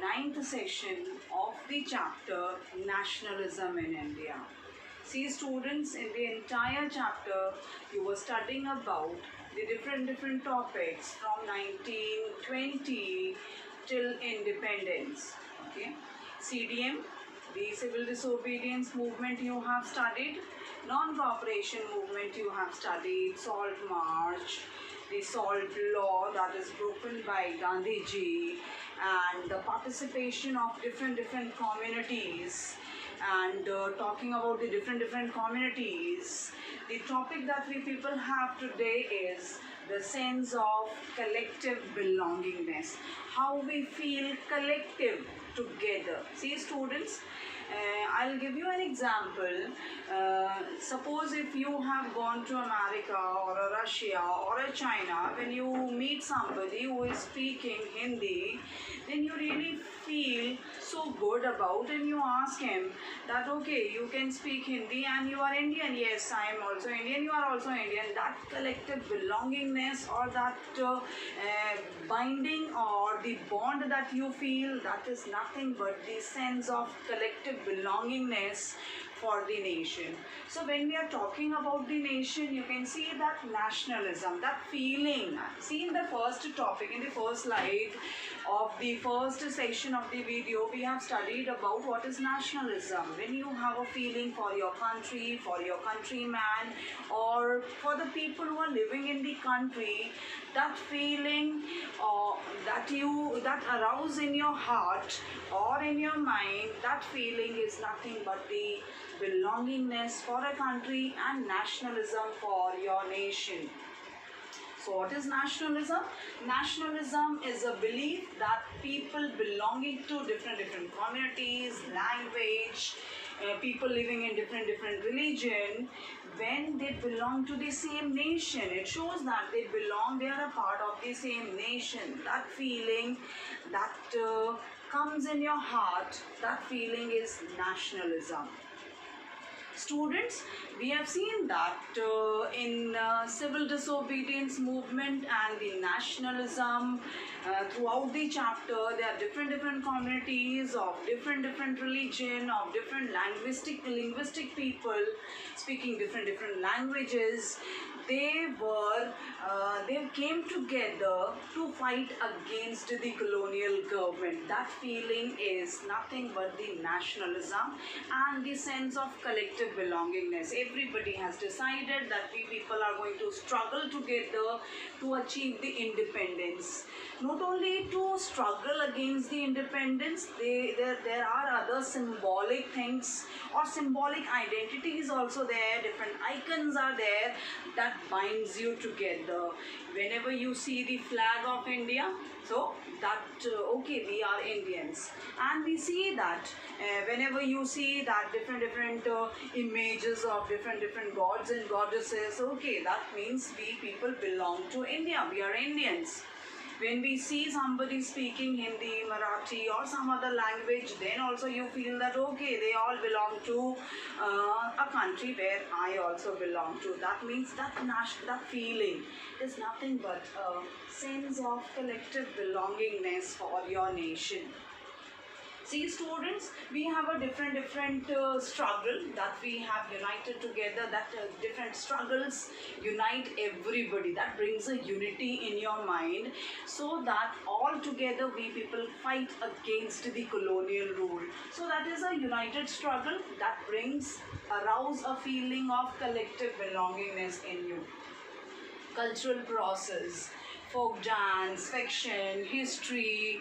ninth session of the chapter Nationalism in India. See students, in the entire chapter you were studying about the different topics from 1920 till independence. Okay, CDM, the civil disobedience movement you have studied, non-cooperation movement you have studied, Salt March, the Salt Law that is broken by Gandhiji, and the participation of different communities, and talking about the different communities. The topic that we people have today is the sense of collective belongingness, how we feel collective together. See students, I'll give you an example. Suppose if you have gone to America or a Russia or a China, when you meet somebody who is speaking Hindi, then you really feel so good about, and you ask him that okay, you can speak Hindi and you are Indian. Yes, I am also Indian, you are also Indian. That collective belongingness, or that binding or the bond that you feel, that is nothing but the sense of collective belongingness for the nation. So when we are talking about the nation, you can see that nationalism, that feeling. See, in the first topic, in the first slide of the first section of the video, we have studied about what is nationalism. When you have a feeling for your country, for your countryman, or for the people who are living in the country, that feeling that arouse in your heart or in your mind, that feeling is nothing but the belongingness for a country and nationalism for your nation. So what is nationalism? Nationalism is a belief that people belonging to different communities, language, people living in different religion, when they belong to the same nation, it shows that they are a part of the same nation. That feeling that comes in your heart, that feeling is nationalism. Students, we have seen that in civil disobedience movement and the nationalism, throughout the chapter, there are different communities of different religion, of different linguistic people speaking different languages. They came together to fight against the colonial government. That feeling is nothing but the nationalism and the sense of collective belongingness. Everybody has decided that we people are going to struggle together to achieve the independence. Not only to struggle against the independence, there are other symbolic things or symbolic identities also there. Different icons are there that binds you together. Whenever you see the flag of India, so that okay, we are Indians. And we see that whenever you see that different images of different gods and goddesses, okay, that means we people belong to India, we are Indians. When we see somebody speaking Hindi, Marathi or some other language, then also you feel that okay, they all belong to a country where I also belong to. That means that feeling is nothing but a sense of collective belongingness for your nation. See students, we have a different struggle that we have united together, that different struggles unite everybody, that brings a unity in your mind, so that all together we people fight against the colonial rule. So that is a united struggle that arouse a feeling of collective belongingness in you. Cultural process, folk dance, fiction, history,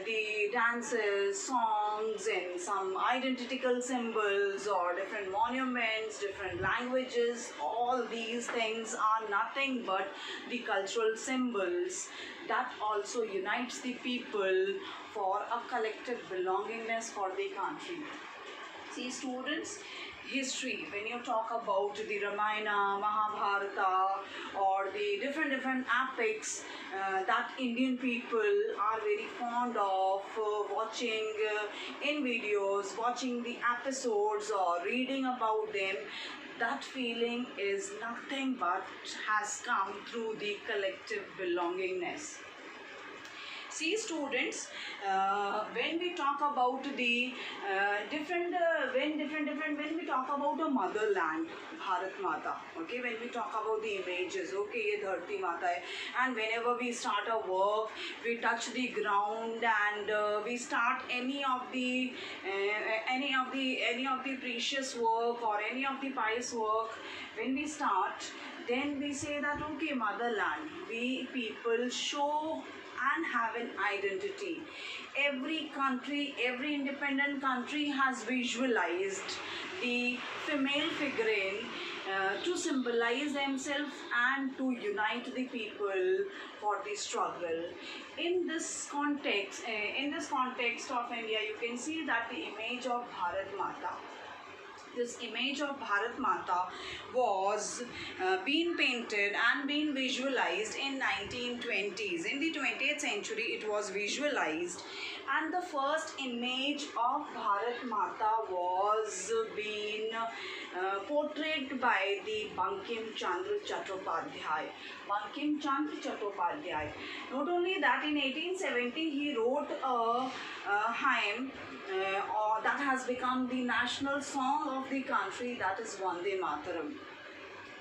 the dances, songs, and some identical symbols or different monuments, different languages, all these things are nothing but the cultural symbols that also unites the people for a collective belongingness for the country. See students, history, when you talk about the Ramayana, Mahabharata, or the different epics that Indian people are very fond of watching in videos, watching the episodes or reading about them, that feeling is nothing but has come through the collective belongingness. See students, when we talk about the when we talk about the motherland, Bharat Mata, okay, when we talk about the images, okay, ye Dharti Mata hai, and whenever we start a work, we touch the ground and we start any of the precious work or any of the pious work. When we start, then we say that okay, motherland, we people show and have an identity. Every country, every independent country has visualized the female figurine to symbolize themselves and to unite the people for the struggle. In this context of India, you can see that the image of Bharat Mata, this image of Bharat Mata was being painted and being visualized in 1920s. In the 20th century, it was visualized, and the first image of Bharat Mata was being portrayed by the Bankim Chandra Chattopadhyay. Bankim Chandra Chattopadhyay. Not only that, in 1870 he wrote a hymn that has become the national song of the country, that is Vande Mataram.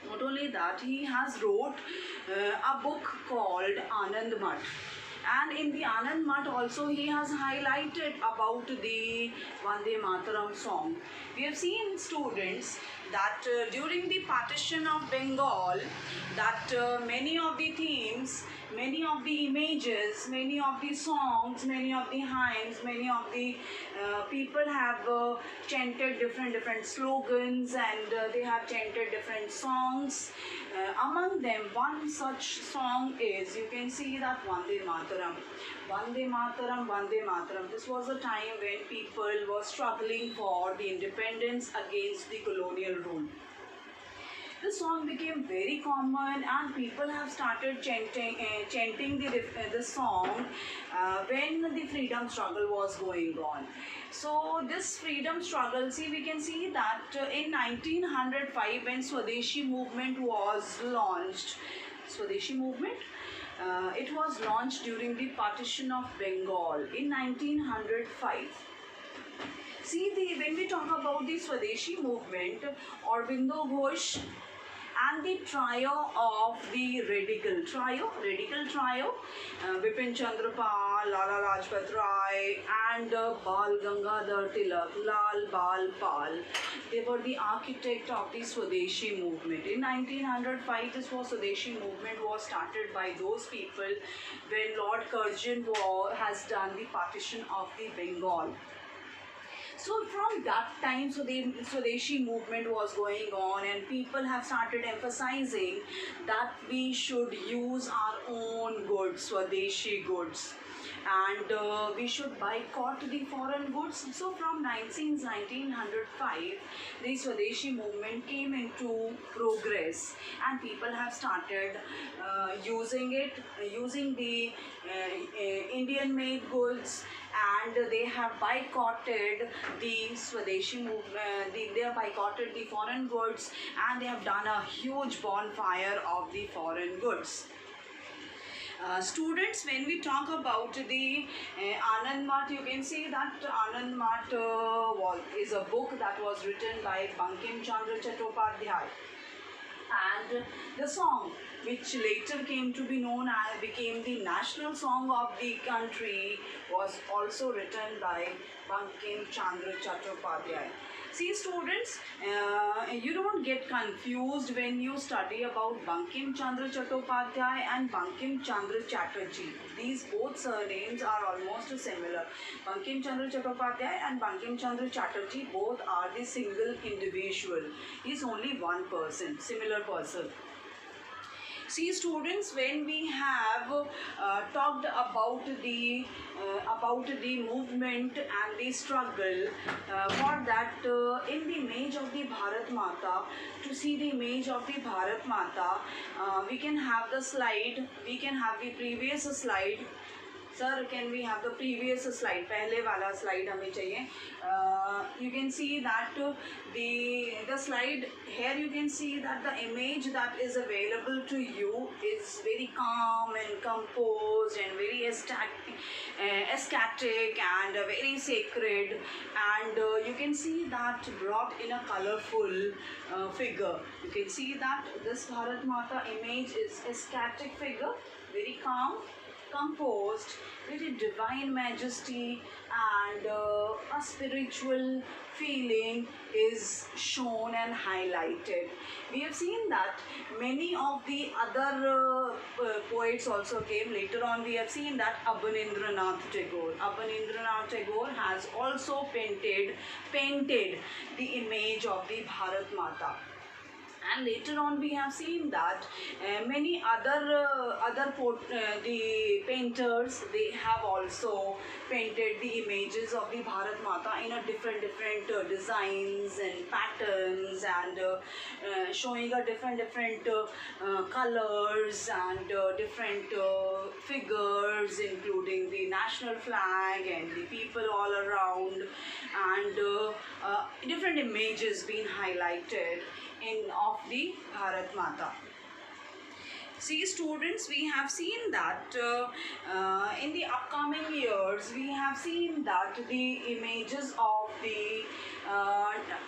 Not only that, he has wrote a book called Anand Mat. And in the Anand Mat also he has highlighted about the Vande Mataram song. We have seen students that during the partition of Bengal, that many of the themes, many of the images, many of the songs, many of the hymns, many of the people have chanted different slogans, and they have chanted different songs. Among them, one such song is, you can see that Vande Mataram. Vande Mataram, Vande Mataram. This was a time when people were struggling for the independence against the colonial rule. The song became very common, and people have started chanting the song when the freedom struggle was going on. So this freedom struggle, see, we can see that in 1905 when Swadeshi movement was launched, Swadeshi movement, it was launched during the partition of Bengal in 1905. See, when we talk about the Swadeshi movement, Aurobindo Ghosh and the trio of the radical trio, Bipin Chandra Pal, Lala Lajpat Rai, and Bal Gangadhar Tilak, Lal Bal Pal. They were the architect of the Swadeshi movement. In 1905, this Swadeshi movement was started by those people when Lord Curzon has done the partition of the Bengal. So from that time, so the Swadeshi movement was going on, and people have started emphasizing that we should use our own goods, Swadeshi goods, and we should boycott the foreign goods. So from since 1905, the Swadeshi movement came into progress, and people have started using the Indian-made goods, and they have boycotted the Swadeshi movement. They have boycotted the foreign goods, and they have done a huge bonfire of the foreign goods. Students, when we talk about the Anand Mat, you can see that Anand Mat is a book that was written by Bankim Chandra Chattopadhyay, and the song, which later came to be known as became the national song of the country, was also written by Bankim Chandra Chattopadhyay. See students, you don't get confused when you study about Bankim Chandra Chattopadhyay and Bankim Chandra Chatterjee. These both surnames are almost similar. Bankim Chandra Chattopadhyay and Bankim Chandra Chatterjee both are the single individual. He is only one person, similar person. See students, when we have talked about the movement and the struggle, for that in the image of the Bharat Mata, to see the image of the Bharat Mata, we can have the slide, we can have the previous slide. Sir, can we have the previous slide? पहले वाला slide हमें चाहिए. You can see that the slide here. You can see that the image that is available to you is very calm and composed and very ecstatic and very sacred. And you can see that brought in a colorful figure. You can see that this Bharat Mata image is a static figure, very calm, composed, very divine majesty, and a spiritual feeling is shown and highlighted. We have seen that many of the other poets also came. Later on, we have seen that Abanindranath Tagore has also painted the image of the Bharat Mata. And later on we have seen that many the painters, they have also painted the images of the Bharat Mata in a different designs and patterns, and showing a different colors and different figures, including the national flag and the people all around, and different images being highlighted of the Bharat Mata. See students, we have seen that in the upcoming years, we have seen that the images of the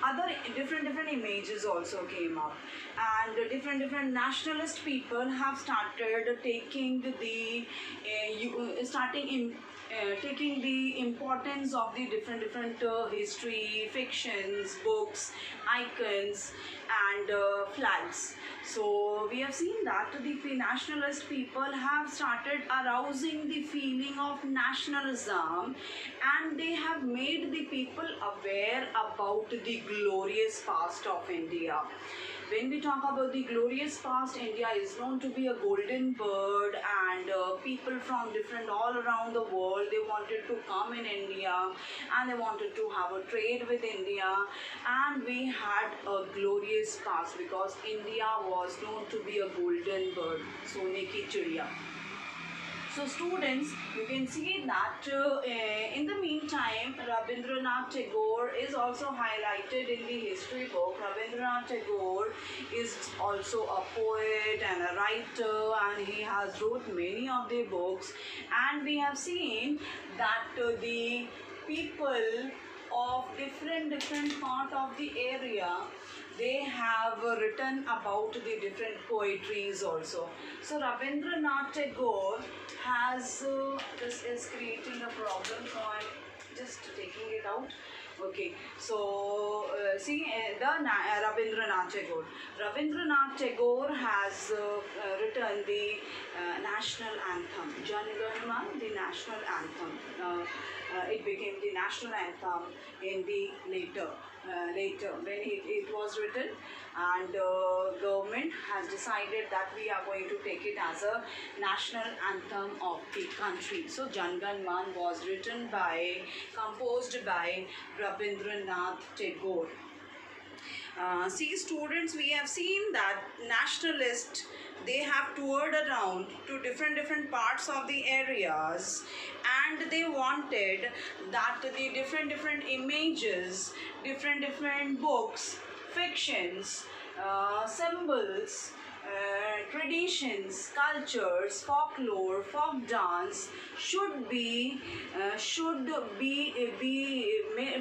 other different images also came up, and different nationalist people have started taking the taking the importance of the different history, fictions, books, icons, and flags. So we have seen that the nationalist people have started arousing the feeling of nationalism, and they have made the people aware about the glorious past of India. When we talk about the glorious past, India is known to be a golden bird, and people from all around the world, they wanted to come in India, and they wanted to have a trade with India, and we had a glorious past because India was known to be a golden bird, Sone ki chidiya. So students, you can see that in the meantime, Rabindranath Tagore is also highlighted in the history book. Rabindranath Tagore is also a poet and a writer, and he has wrote many of the books, and we have seen that the people of different part of the area, they have written about the different poetries also. So Rabindranath Tagore has, this is creating a problem, so I'm just taking it out. Okay, so see Rabindranath Tagore. Rabindranath Tagore has written the national anthem, Jan Gan Man, the national anthem. It became the national anthem in the later when it was written, and government has decided that we are going to take it as a national anthem of the country. So Jan Gan Man was composed by Rabindranath Tagore. See students, we have seen that nationalists, they have toured around to different parts of the areas, and they wanted that the different images, different books, fictions, symbols, traditions, cultures, folklore, folk dance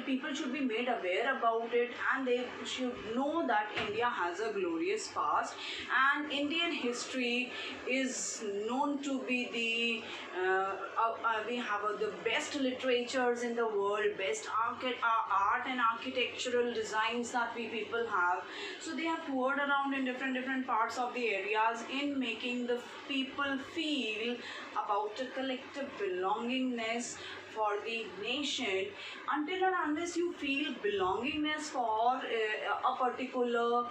people should be made aware about it, and they should know that India has a glorious past, and Indian history is known to be the we have the best literatures in the world, best art and architectural designs that we people have. So they have toured around in different parts of the areas in making the people feel about a collective belongingness for the nation. Until and unless you feel belongingness for a particular,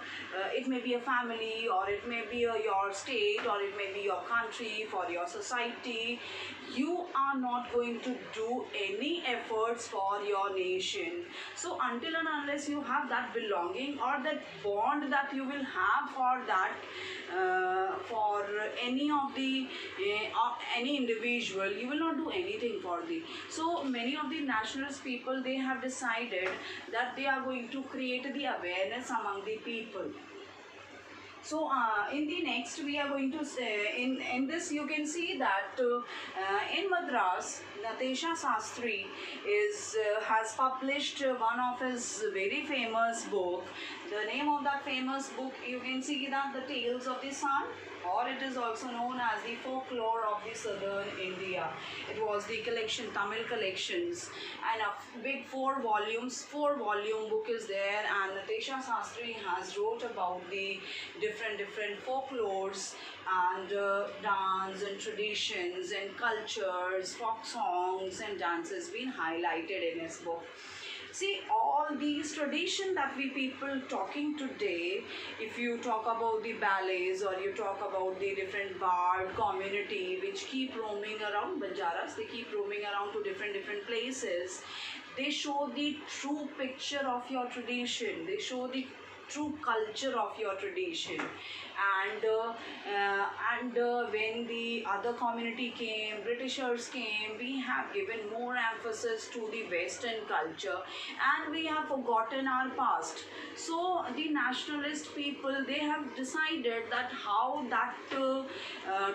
it may be a family, or it may be your state, or it may be your country, for your society, you are not going to do any efforts for your nation. So until and unless you have that belonging or that bond that you will have for that for any individual, you will not do anything for the. So many of the nationalist people, they have decided that they are going to create the awareness among the people. So in the next we are going to say, in this you can see that in Madras, Natesha Sastry has published one of his very famous book. The name of that famous book, you can see that The Tales of the Sun, or it is also known as the Folklore of the Southern India. It was the collection, Tamil collections, and a big four volume book is there, and Natesha Sastry has wrote about the different folklores and dance and traditions and cultures, folk songs and dances been highlighted in his book. See, all these tradition that we people talking today, if you talk about the ballets or you talk about the different bard community which keep roaming around, Banjaras, they keep roaming around to different places, they show the true picture of your tradition, they show the true culture of your tradition. And when the other community came, Britishers came, we have given more emphasis to the Western culture and we have forgotten our past. So the nationalist people, they have decided that how that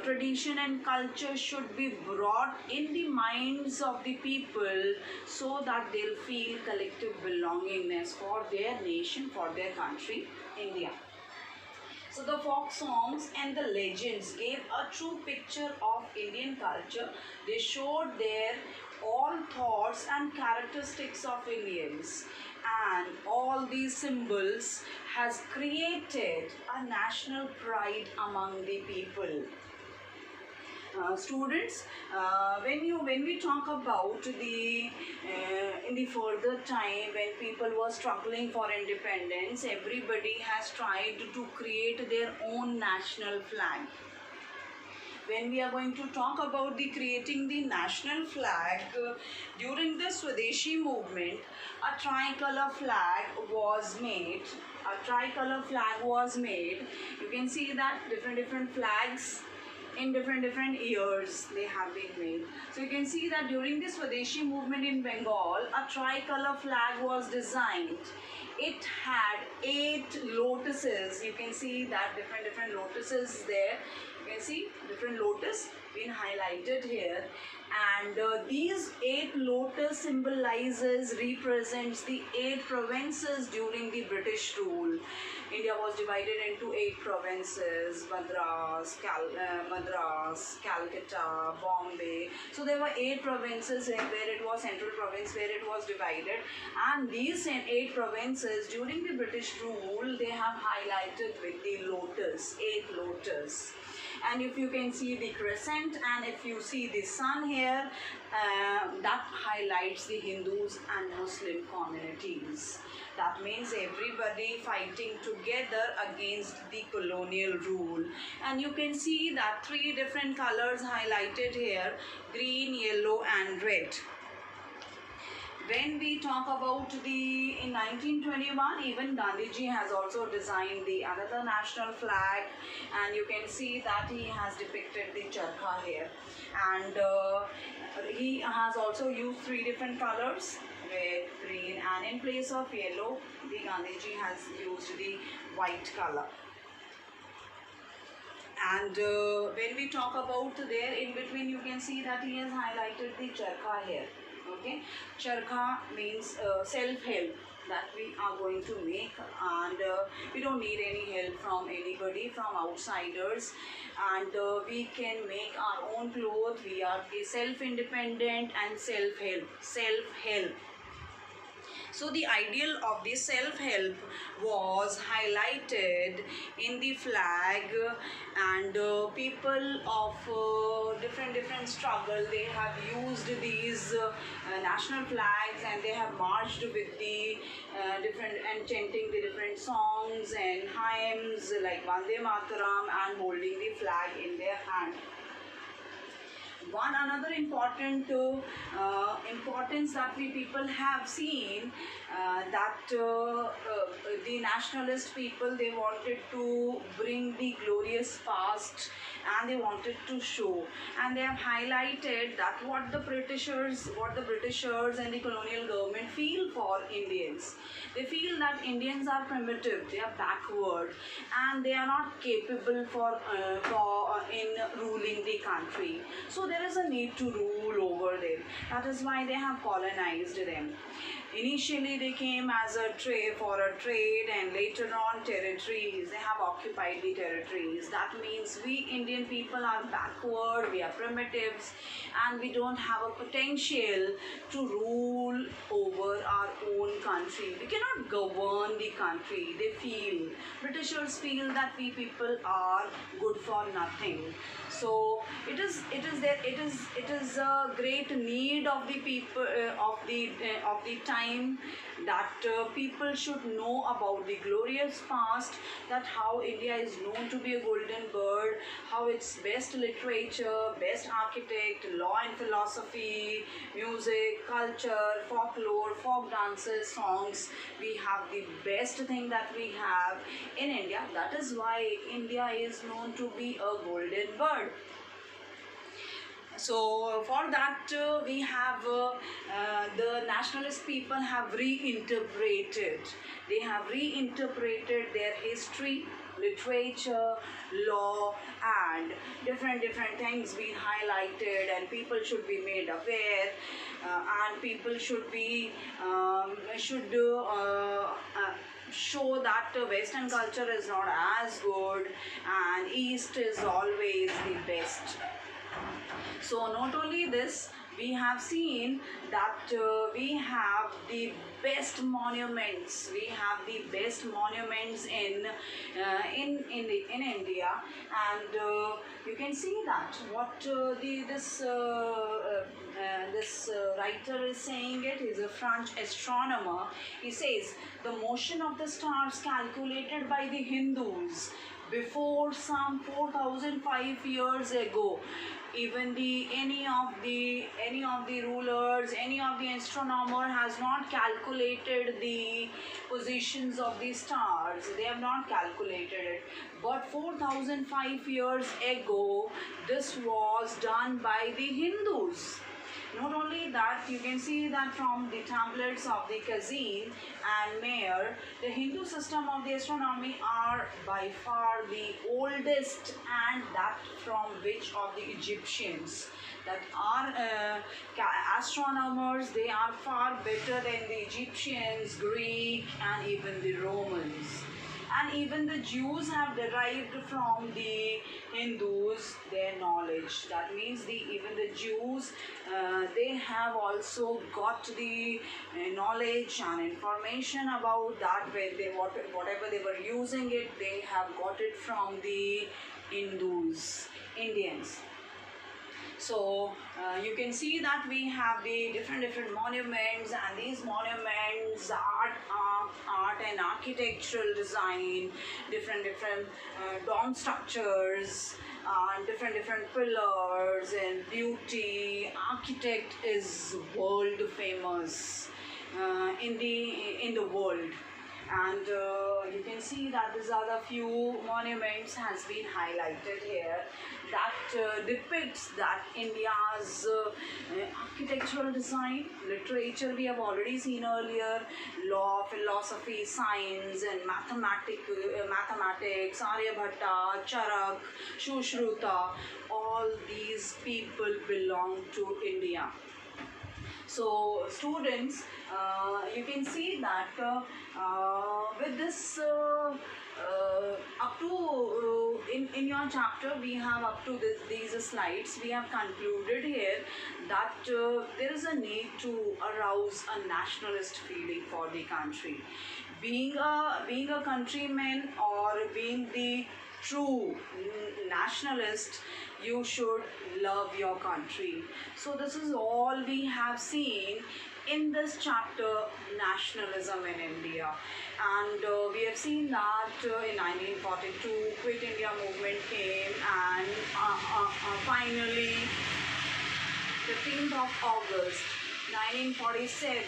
tradition and culture should be brought in the minds of the people, so that they'll feel collective belongingness for their nation, for their country, India. So the folk songs and the legends gave a true picture of Indian culture. They showed their all thoughts and characteristics of Indians, and all these symbols has created a national pride among the people. Students, when we talk about the in the further time when people were struggling for independence, everybody has tried to create their own national flag. When we are going to talk about the creating the national flag, during the Swadeshi movement, a tricolor flag was made. A tricolor flag was made. You can see that different flags in different years they have been made. So you can see that during the Swadeshi movement in Bengal, a tricolor flag was designed. It had 8 lotuses. You can see that different lotuses there. You can see different lotus been highlighted here, and these 8 lotus symbolizes, represents the 8 provinces during the British rule. India was divided into 8 provinces: Madras, Calcutta, Bombay. So there were 8 provinces where it was central province, where it was divided, and these 8 provinces during the British rule, they have highlighted with the lotus, 8 lotus. And if you can see the crescent and if you see the sun here, that highlights the Hindus and Muslim communities. That means everybody fighting together against the colonial rule. And you can see that 3 different colors highlighted here: green, yellow and red. When we talk about in 1921, even Gandhiji has also designed the another national flag, and you can see that he has depicted the charkha here, and he has also used 3 different colors: red, green, and in place of yellow, the Gandhiji has used the white color. And when we talk about there in between, you can see that he has highlighted the charkha here. Okay, charkha means self-help that we are going to make, and we don't need any help from anybody, from outsiders, and we can make our own clothes. We are self-independent and self-help. So the ideal of the self-help was highlighted in the flag, and people of different struggle, they have used these national flags, and they have marched with the different and chanting the different songs and hymns like Vande Mataram and holding the flag in their hand. One another important importance that we people have seen, that the nationalist people, they wanted to bring the glorious past, and they wanted to show, and they have highlighted that what the britishers and the colonial government feel for Indians. They feel that Indians are primitive, they are backward, and they are not capable for in ruling the country. So there is a need to rule over them. That is why they have colonized them. Initially, they came as a trade for a trade, and later on, territories. They have occupied the territories. That means we Indian people are backward, we are primitives, and we don't have a potential to rule over our own country. We cannot govern the country. They feel, Britishers feel that we people are good for nothing. So it is a great need of the people, of the time, that people should know about the glorious past, that how India is known to be a golden bird, how its best literature, best architect, law and philosophy, music, culture, folklore, folk dances, songs, we have the best thing that we have in India. That is why India is known to be a golden bird. So for that, we have the nationalist people have reinterpreted. They have reinterpreted their history, literature, law, and different things being highlighted, and people should be made aware, and people should be should show that Western culture is not as good, and East is always the best. So not only this, we have seen that we have the best monuments. We have the best monuments in India, and you can see that what this writer is saying. It is a French astronomer. He says the motion of the stars calculated by the Hindus before some 4,005 years ago. Even any of the rulers, any of the astronomer has not calculated the positions of the stars. They have not calculated it. But 4,005 years ago, this was done by the Hindus. Not only that, you can see that from the tablets of the Kazin and Mayer, the Hindu system of the astronomy are by far the oldest, and that from which of the Egyptians. That are astronomers, they are far better than the Egyptians, Greek, and even the Romans. And even the Jews have derived from the Hindus their knowledge. That means even the Jews, they have also got the knowledge and information about that. When whatever they were using it, they have got it from the Indians. So you can see that we have the different monuments, and these monuments, art and architectural design, different dome structures, different pillars and beauty. Architect is world famous in the world. And you can see that these are the few monuments has been highlighted here that depicts that India's architectural design, literature we have already seen earlier, law, philosophy, science, and mathematics, Aryabhatta, Charak, Sushruta, all these people belong to India. So students, you can see that with this up to in your chapter, we have up to these slides, we have concluded here that there is a need to arouse a nationalist feeling for the country. Being a countryman, or being the true nationalist, you should love your country. So this is all we have seen in this chapter, nationalism in India. And we have seen that in 1942 Quit India movement came, and finally 15th of August 1947,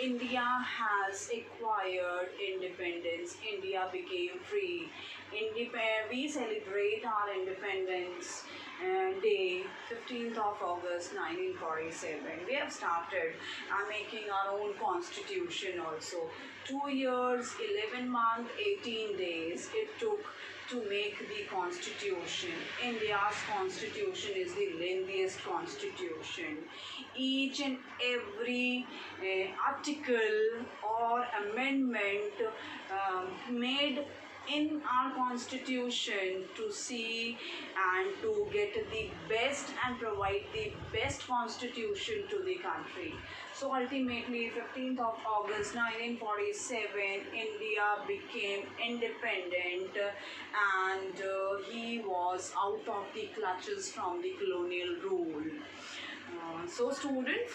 India has acquired independence. India became free. We celebrate our independence day, 15th of August 1947. We have started making our own constitution also. 2 years, 11 months, 18 days it took to make the constitution. India's constitution is the lengthiest constitution. Each and every article or amendment made in our constitution to see and to get the best and provide the best constitution to the country. So ultimately 15th of August 1947, India became independent and he was out of the clutches from the colonial rule. So students,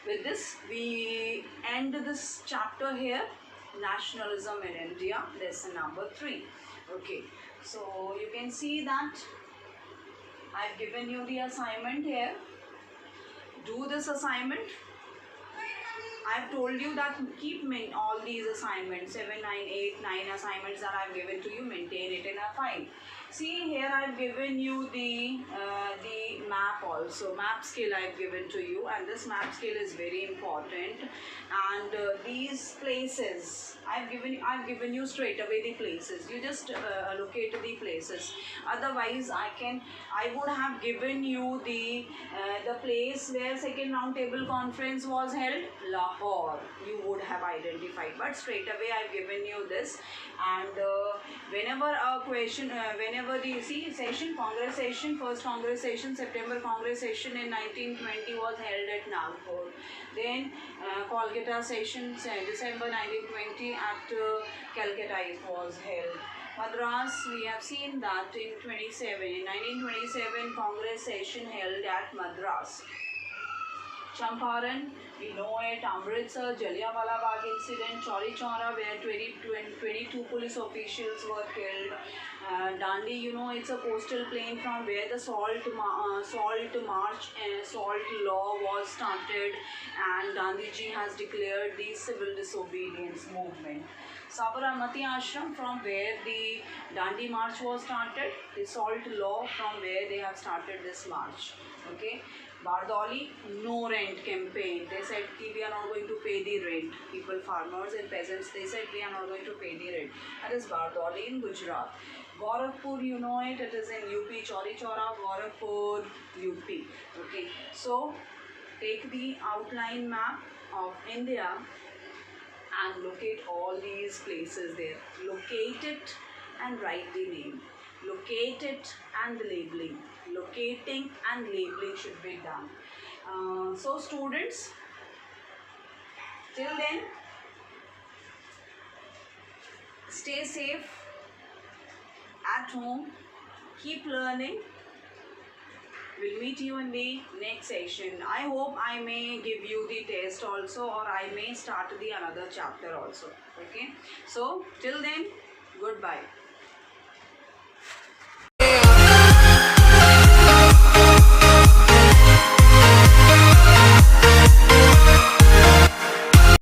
with this we end this chapter here, nationalism in India, lesson number 3. Okay, so you can see that I've given you the assignment here. Do this assignment. I've told you that keep all these assignments, 7, 9, 8, 9 assignments that I've given to you, maintain it in a file. See here I've given you the map also, map skill I've given to you, and this map skill is very important. And these places I've given you straight away the places. You just locate the places. Otherwise I would have given you the place where second round table conference was held, Lahore. You would have identified, but straight away I've given you this. And whenever a question, whenever the session, Congress session, first Congress session, September Congress session in 1920 was held at Nagpur. Then Kolkata session, December 1920 at Calcutta it was held. Madras, we have seen that in 1927 Congress session held at Madras. Champaran, we know it, Amritsar, Jallianwala Bagh incident, Chauri Chaura where 22 police officials were killed. Dandi, you know, it's a coastal plain from where the salt march and salt law was started, and Gandhiji has declared the civil disobedience movement. Sabarmati Ashram, from where the Dandi march was started, the salt law from where they have started this march. Okay. Bardoli, no rent campaign. They said we are not going to pay the rent. People, farmers and peasants, they said we are not going to pay the rent. That is Bardoli in Gujarat. Gorakhpur, you know it, it is in UP. Chauri Chaura, Gorakhpur, UP. Okay, so take the outline map of India and locate all these places there. Locate it and write the name. Locate it and the labeling. Locating and labeling should be done. So students, till then, stay safe at home, keep learning. We'll meet you in the next session. I hope I may give you the test also, or I may start the another chapter also. Okay, so till then, goodbye.